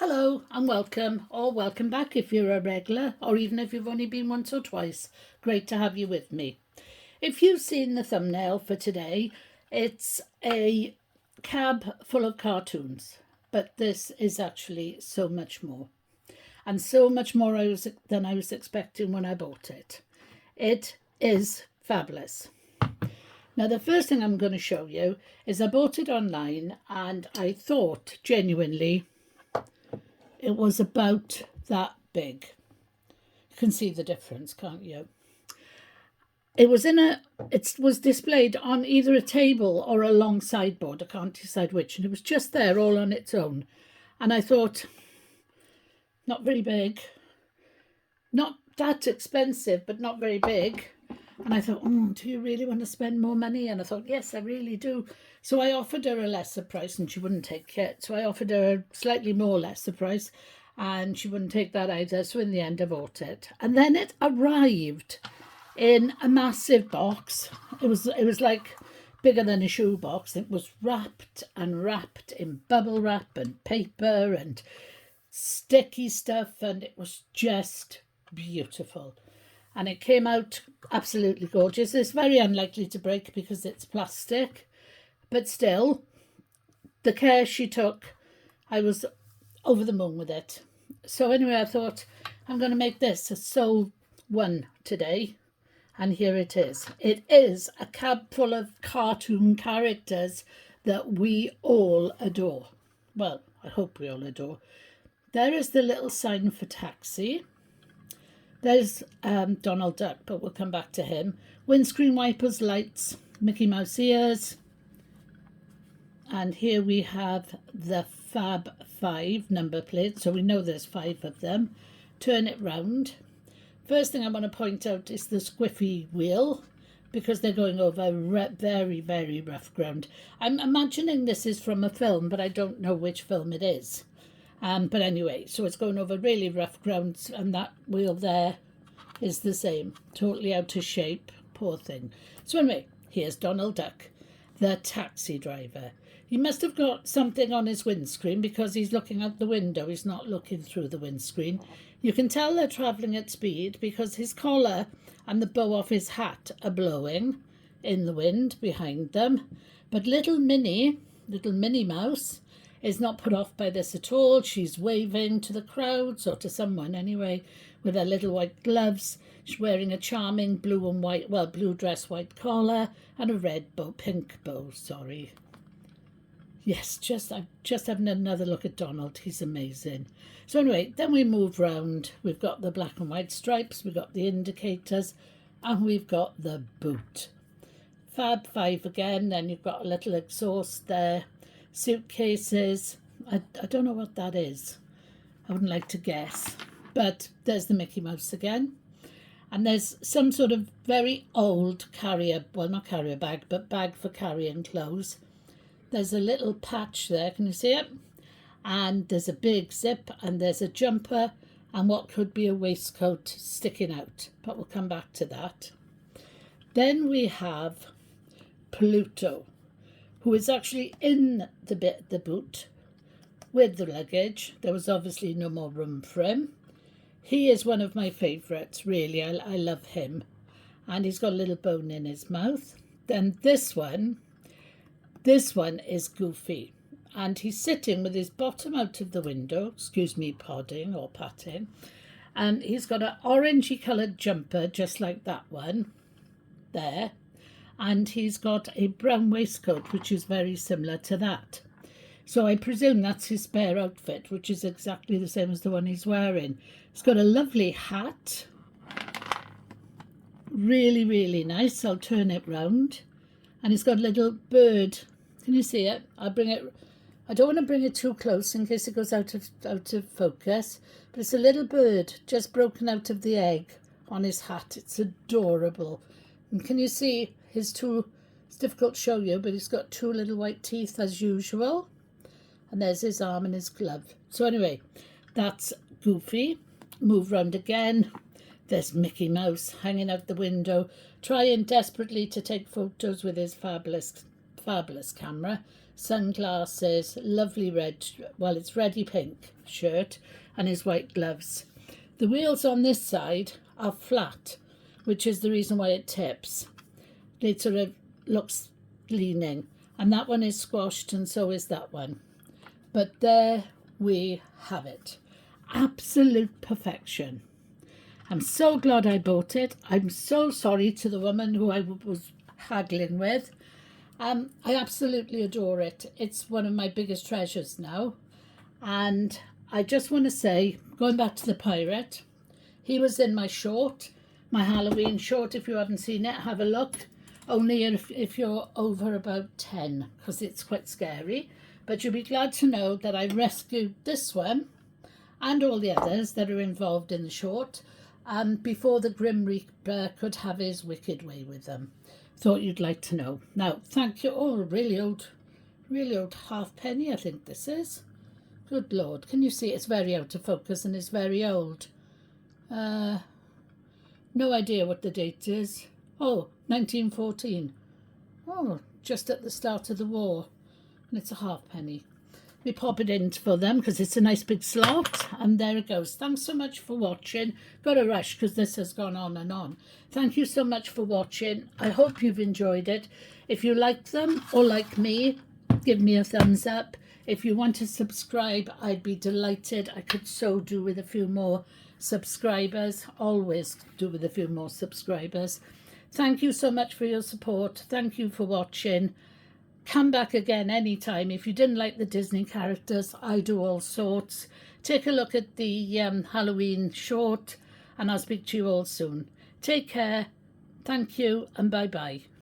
Hello and welcome, or welcome back if you're a regular, or even if you've only been once or twice. Great to have you with me. If you've seen the thumbnail for today, it's a cab full of cartoons, but this is actually so much more, and so much more than I was expecting when I bought it. It is fabulous. Now, the first thing I'm going to show you is I bought it online and I thought genuinely it was about that big. You can see the difference, can't you? It was displayed on either a table or a long sideboard. I can't decide which, and it was just there all on its own. And I thought, not very big, not that expensive, but not very big. And I thought, do you really want to spend more money? And I thought, yes, I really do. So I offered her a lesser price and she wouldn't take it. So I offered her a slightly more lesser price and she wouldn't take that either. So in the end, I bought it. And then it arrived in a massive box. It was like bigger than a shoebox. It was wrapped in bubble wrap and paper and sticky stuff. And it was just beautiful. And it came out absolutely gorgeous. It's very unlikely to break because it's plastic, but still, the care she took, I was over the moon with it. So anyway, I thought I'm going to make this a sole one today, and here it is. It is a cab full of cartoon characters that we all adore. Well, I hope we all adore. There is the little sign for taxi. There's Donald Duck, but we'll come back to him. Windscreen wipers, lights, Mickey Mouse ears. And here we have the Fab 5 number plate, so we know there's 5 of them. Turn it round. First thing I want to point out is the squiffy wheel, because they're going over very, very rough ground. I'm imagining this is from a film, but I don't know which film it is. But anyway, so it's going over really rough ground, and that wheel there is the same. Totally out of shape. Poor thing. So anyway, here's Donald Duck, the taxi driver. He must have got something on his windscreen because he's looking out the window. He's not looking through the windscreen. You can tell they're travelling at speed because his collar and the bow of his hat are blowing in the wind behind them. But little Minnie Mouse, is not put off by this at all. She's waving to the crowds, or to someone anyway, with her little white gloves. She's wearing a charming blue and white, blue dress, white collar, and a red bow, pink bow, sorry. Yes, I'm just having another look at Donald. He's amazing. So anyway, then we move round. We've got the black and white stripes, we've got the indicators, and we've got the boot. Fab 5 again, then you've got a little exhaust there. Suitcases. I don't know what that is. I wouldn't like to guess. But there's the Mickey Mouse again. And there's some sort of very old carrier, well, not carrier bag, but bag for carrying clothes. There's a little patch there, can you see it? And there's a big zip, and there's a jumper, and what could be a waistcoat sticking out. But we'll come back to that. Then we have Pluto, who is actually in the boot with the luggage. There was obviously no more room for him. He is one of my favourites, really. I love him. And he's got a little bone in his mouth. Then this one is Goofy. And he's sitting with his bottom out of the window. Excuse me, podding or patting. And he's got an orangey coloured jumper, just like that one there. And he's got a brown waistcoat, which is very similar to that. So I presume that's his spare outfit, which is exactly the same as the one he's wearing. He's got a lovely hat. Really, really nice. I'll turn it round. And he's got a little bird. Can you see it? I don't want to bring it too close in case it goes out of focus. But it's a little bird just broken out of the egg on his hat. It's adorable. And can you see his two, it's difficult to show you, but he's got 2 little white teeth as usual. And there's his arm and his glove. So anyway, that's Goofy. Move round again. There's Mickey Mouse hanging out the window, trying desperately to take photos with his fabulous camera. sunglasses, lovely red, well, it's reddy pink shirt, and his white gloves. The wheels on this side are flat, which is the reason why it tips. It sort of looks leaning, and that one is squashed, and so is that one. But there we have it. Absolute perfection. I'm so glad I bought it. I'm so sorry to the woman who I was haggling with. I absolutely adore it. It's one of my biggest treasures now. And I just want to say, going back to the pirate, he was in my short, my Halloween short. If you haven't seen it, have a look. Only if you're over about 10, because it's quite scary. But you'll be glad to know that I rescued this one and all the others that are involved in the short before the Grim Reaper could have his wicked way with them. Thought you'd like to know. Now, thank you. Oh, really old halfpenny, I think this is. Good Lord, can you see? It's very out of focus and it's very old. No idea what the date is. Oh, 1914. Oh, just at the start of the war. And it's a halfpenny. We pop it in for them because it's a nice big slot, and there it goes. Thanks so much for watching. Got to rush because this has gone on and on. Thank you so much for watching. I hope you've enjoyed it. If you like them or like me, give me a thumbs up. If you want to subscribe, I'd be delighted. I could so do with a few more subscribers. Always do with a few more subscribers. Thank you so much for your support. Thank you for watching. Come back again anytime. If you didn't like the Disney characters, I do all sorts. Take a look at the Halloween short, and I'll speak to you all soon. Take care. Thank you, and bye-bye.